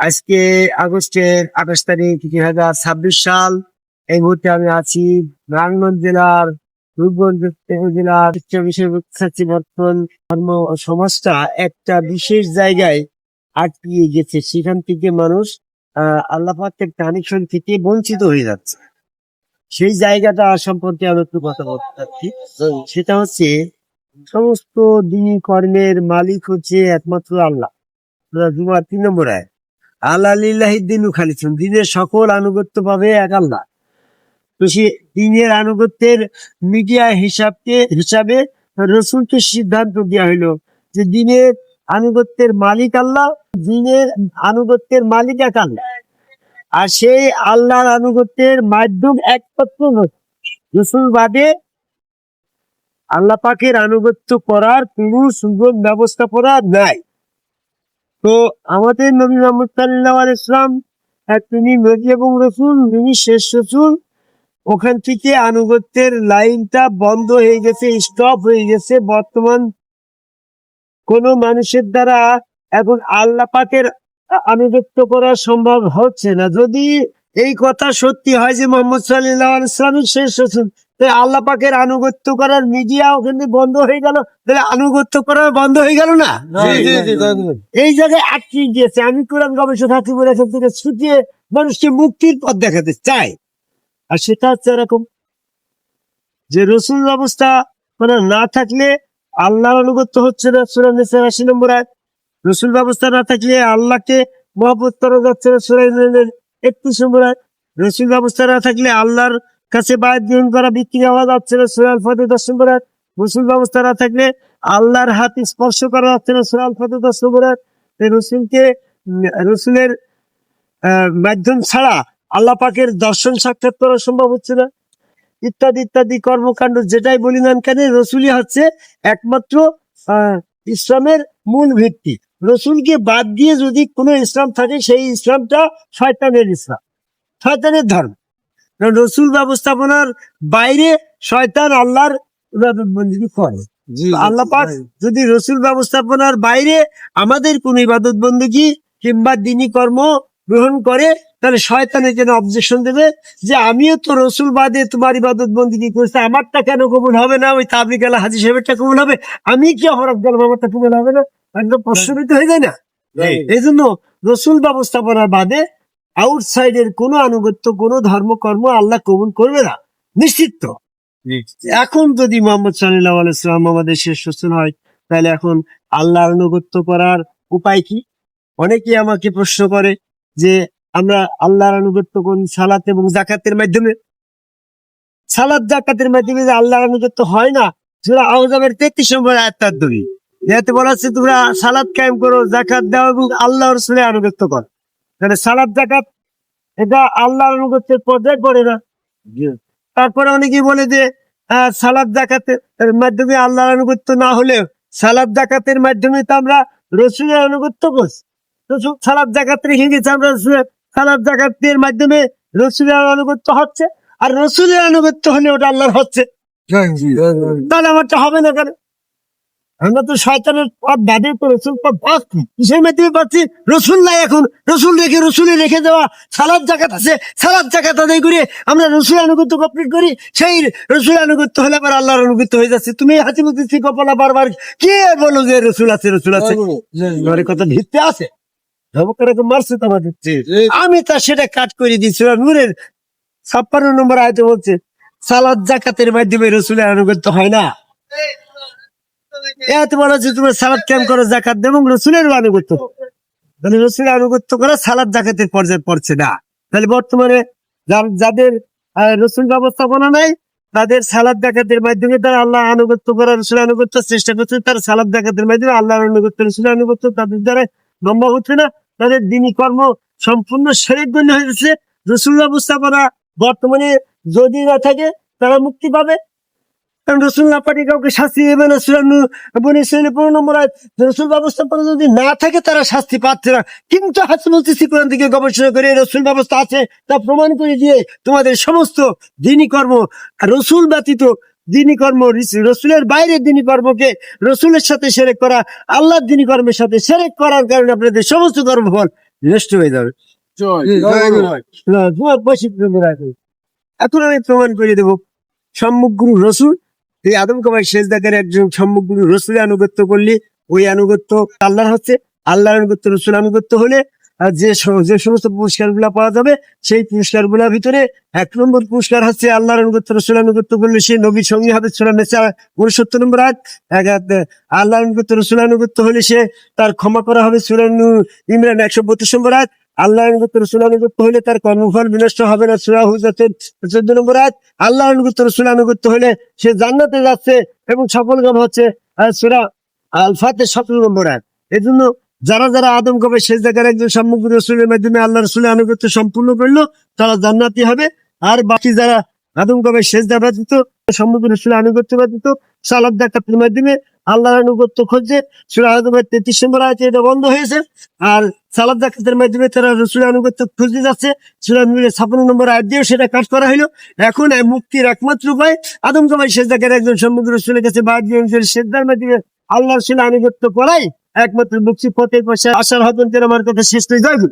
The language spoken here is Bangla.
আজকে আগস্টের 28 তারিখ 2026 সাল। এই মুহূর্তে আমি আছি নারায়ণগঞ্জ জেলার রূপগঞ্জ উপজেলার বর্তমান ধর্ম ও সমাজটা একটা বিশেষ জায়গায় আটকে গেছে। সেখান থেকে মানুষ আল্লাহ পাকের কানেকশন থেকে বঞ্চিত হয়ে যাচ্ছে। সেই জায়গাটা সম্পর্কে আমি একটু কথা বলতে চাচ্ছি। সেটা হচ্ছে সমস্ত দিনী কর্মের মালিক হচ্ছে একমাত্র আল্লাহ। জুমার 3 নম্বর আয়াত, আল্লাহ লিল্লাহি দিনু খালিসুন, দিনের সকল আনুগত্য পাবে এক আল্লাহ। তো সে দিনের আনুগত্যের মিডিয়া হিসাবে রসুলকে সিদ্ধান্ত দেওয়া হইলো যে দিনের আনুগত্যের মালিক আল্লাহ, দিনের আনুগত্যের মালিক এক আল্লাহ। আর সেই আল্লাহর আনুগত্যের মাধ্যম একমাত্র রসুল বাদে আল্লাহ পাকের আনুগত্য করার কোনো সুযোগ ব্যবস্থাপনা নাই। তো আমাদের নবী মুহাম্মদ সাল্লাল্লাহু আলাইহি ওয়াসাল্লাম তিনি নবী এবং রসুল, তিনি শেষ রসুল। ওখান থেকে আনুগত্যের লাইনটা বন্ধ হয়ে গেছে, স্টপ হয়ে গেছে। বর্তমান কোন মানুষের দ্বারা এখন আল্লাহ পাকের আনুগত্য করা সম্ভব হচ্ছে না। যদি এই কথা সত্যি হয় যে মুহাম্মদ সাল্লাল্লাহু আলাইহি ওয়াসাল্লাম শেষ রসুল, তাই আল্লাহ পাকের আনুগত্য করার মিডিয়া ওখানে বন্ধ হয়ে গেল, তাহলে আনুগত্য করা বন্ধ হয়ে গেল না? এই জায়গায় আটকে গিয়েছে। আমি কোরআন গবেষক হাকিমুল এখান থেকে ছুটিয়ে মানুষকে মুক্তির পথ দেখাতে চাই। আর সেটা হচ্ছে এরকম যে রসুল ব্যবস্থা মানে না থাকলে আল্লাহর আনুগত্য হচ্ছে না। সূরা নিসা 80 নম্বর আয়াত। রসুল ব্যবস্থা না থাকলে আল্লাহকে মহব্বত করা যাচ্ছে না। সূরা ইমরানের 31 নম্বর আয়াত। রসুল ব্যবস্থা না থাকলে আল্লাহর কাছে বায়াত গ্রহণ করা বিক্রি হওয়া যাচ্ছে না। সূরা আল ফাতির 10 নম্বর আয়াত। রসুল ব্যবস্থা না থাকলে আল্লাহর হাত স্পর্শ করা যাচ্ছে না। সূরা আল ফাতির 10 নম্বর আয়াত। রসুলের মাধ্যম ছাড়া আল্লাহ পাকের দর্শন সাক্ষাৎ করা সম্ভব হচ্ছে না। ইত্যাদি ইত্যাদি কর্মকাণ্ড যেটাই বলি না কেন, রসুলই হচ্ছে একমাত্র ইসলামের মূল ভিত্তি। রসুলকে বাদ দিয়ে যদি কোনো ইসলাম থাকে, সেই ইসলামটা শয়তানের ইসলাম, শয়তানের ধর্ম। রসুল ব্যবস্থাপনার বাইরে শয়তান আল্লাহর ইবাদত বন্দেগী করে। আল্লাহ পাক যদি রসুল ব্যবস্থাপনার বাইরে আমাদের কোন ইবাদত বন্দেগী কিংবা দিনী কর্ম গ্রহণ করে, তাহলে শয়তানের যেন অবজেকশন দেবে যে আমিও তো রসুল বাদে তোমার ইবাদত বন্দেগী করছি, আমারটা কেন কবুল হবে না? ওই তাবলিগ আলা হাজী সাহেবেরটা কবুল হবে, আমি কি হরফ গেলাম, আমারটা কবুল হবে না? একদম প্রশ্নবিদ্ধ হয়ে যায় না? এই জন্য রসুল ব্যবস্থাপনার বাদে আউটসাইডের কোন আনুগত্য, কোন ধর্মকর্ম আল্লাহ কবুল করবে না, নিশ্চিত। এখন যদি মুহাম্মদ সাল্লাল্লাহু আলাইহি ওয়াসাল্লাম আমাদের শেষ রসুল হয়, তাহলে এখন আল্লাহর আনুগত্য করার উপায় কি? অনেকেই আমাকে প্রশ্ন করে যে আমরা আল্লাহর আনুগত্য করি সালাত এবং যাকাতের মাধ্যমে। সালাত যাকাতের মাধ্যমে যে আল্লাহর আনুগত্য হয় না, সূরা আহজাবের 33 নম্বর আয়াত ধরি, এতে বলা আছে তোমরা সালাত কায়েম করো, যাকাত দাও এবং আল্লাহ রাসূলের আনুগত্য করো। তাহলে সালাত যাকাত এটা আল্লাহর আনুগত্যের পর্যায়ে পড়ে না। তারপরে অনেকেই বলে যে সালাত যাকাতের মাধ্যমে আল্লাহর আনুগত্য না হলেও সালাত যাকাতের মাধ্যমে তো আমরা রসুলের আনুগত্য করছি। রসুল সালাত যাকাত রেখে গেছে, আমরা সালাত যাকাতের মাধ্যমে রসুলের আনুগত্য হচ্ছে। আর রসুলের আনুগত্য হলে ওটা আল্লাহর হচ্ছে, তাহলে আমারটা হবে না কেন? আমরা তো শয়তানের পথ বাদে তো রসুল পথ পাচ্ছি, কিসের মাধ্যমে পাচ্ছি? রসুল নাই এখন, রসুলের রেখে দেওয়া সালাত যাকাত আছে, সালাত যাকাত আদায় করে আমরা রসুল আনুগত্য কমপ্লিট করি। সেই রসুল আনুগত্য হলে আবার আল্লাহর আনুগত্য হয়ে যাচ্ছে। তুমি হাতিমতি কপালা বারবার কে বলো যে রসুল আছে, রসুল আছে, কথা ভিত্তি আছে, মারছে তো আমাদের। আমি তা সেটা কাট করে দিচ্ছি। নূরের 56 নম্বর আয়াতে বলছে সালাত যাকাতের মাধ্যমে রসুলের আনুগত্য হয় না। এতে বলা হচ্ছে তুমি সালাত কায়েম করো, যাকাত দেবো, রসুলের আনুগত্য। তাহলে রসুলের আনুগত্য করা সালাত যাকাতের পর্যায়ে পড়ছে না। তাহলে বর্তমানে যাদের রসুল ব্যবস্থাপনা নাই, তাদের সালাত যাকাতের মাধ্যমে তারা আল্লাহ আনুগত্য করা, রসুল আনুগত্য চেষ্টা করছে। তারা সালাত যাকাতের মাধ্যমে আল্লাহ আনুগত্য, রসুল আনুগত্য তাদের দ্বারা লম্বা হচ্ছে না। তাদের দিনী কর্ম সম্পূর্ণ শরীর গণ্য হয়ে যাচ্ছে। রসুল ব্যবস্থাপনা বর্তমানে যদি না থাকে তারা মুক্তি পাবে, রসুল না পাঠিয়ে কাউকে শাস্তি দেবে না। সূরা নূর 15 নম্বর আয়াত। রসুল ব্যবস্থাপনা যদি না থাকে তারা শাস্তি পাচ্ছে না। কিন্তু হাসান বলতেছি কোরআন থেকে গবেষণা করে রসুল ব্যবস্থা আছে তা প্রমাণ করে দিয়ে তোমাদের সমস্ত দিনী কর্ম রসুল ব্যতীত দিনী কর্ম, রসুলের বাইরের দিনী কর্মকে রসুলের সাথে শিরক করা, আল্লাহর দিনী কর্মের সাথে শিরক করার কারণে আপনাদের সমস্ত কর্মফল নষ্ট হয়ে যাবে। না, তোমার বৈশিষ্ট্য রাখো। এখন আমি প্রমাণ করে দেবো সম্মুখগুরু রসুল, এই আদম কামাই শেষদাকার একজন সম্মুখগুরু রসুলের আনুগত্য করলে ওই আনুগত্য আল্লাহর হচ্ছে, আল্লাহর আনুগত্য রসুল আনুগত্য হলে যে সমস্ত পুরস্কার গুলা পাওয়া যাবে সেই পুরস্কার গুলার ভিতরে 1 নম্বর পুরস্কার হচ্ছে আল্লাহর আনুগত্য রসুল আনুগত্য করলে সে নবীর সঙ্গী হবে, সূরা নিসা 69 নম্বর আয়াত। আল্লাহর আনুগত্য রসুল আনুগত্য হলে সে তার ক্ষমা করা হবে, সূরা ইমরান 132 নম্বর আয়াত। আল্লাহর আনুগত্য রসুল আনুগত্য হলে তার কর্মফল বিনষ্ট হবে না, সূরা হুজরাতের 14 নম্বর আয়াত। আল্লাহর আনুগত্য রসুল আনুগত্য হলে সে জান্নাতে যাচ্ছে এবং সফলকাম হচ্ছে, সূরা আল ফাতির 17 নম্বর আয়াত। এজন্য যারা যারা আদম কবে শেষ জায়গার একজন সম্মুখ রসুলের মাধ্যমে আল্লাহ রসুলের আনুগত্য সম্পূর্ণ করলো তারা জান্নাতি হবে। আর বাকি যারা আদম কবে শেষ দেখা ব্যতীত সম্মুখ রসুলের আনুগত্য ব্যতীত সালাদ ডাকাতের মাধ্যমে আল্লাহর আনুগত্য খুঁজছে, সূরা আদমের 33 নম্বর আয়াতে এটা বন্ধ হয়েছে। আর সালাদ ডাকাতের মাধ্যমে তারা রসুলের আনুগত্য খুঁজতে যাচ্ছে, সূরা নূরের 56 নম্বর আয়াত দিয়েও সেটা কাজ করা হলো। এখন এই মুক্তির একমাত্র উপায় আদম কবে শেষ জায়গার একজন সম্মুখ রসুলের কাছে শেষদার মাধ্যমে আল্লাহ রসুলের আনুগত্য করাই একমাত্র মুক্তি পথের পাশে আসার হতেন। আমার কথা শেষ হয়ে যাবে।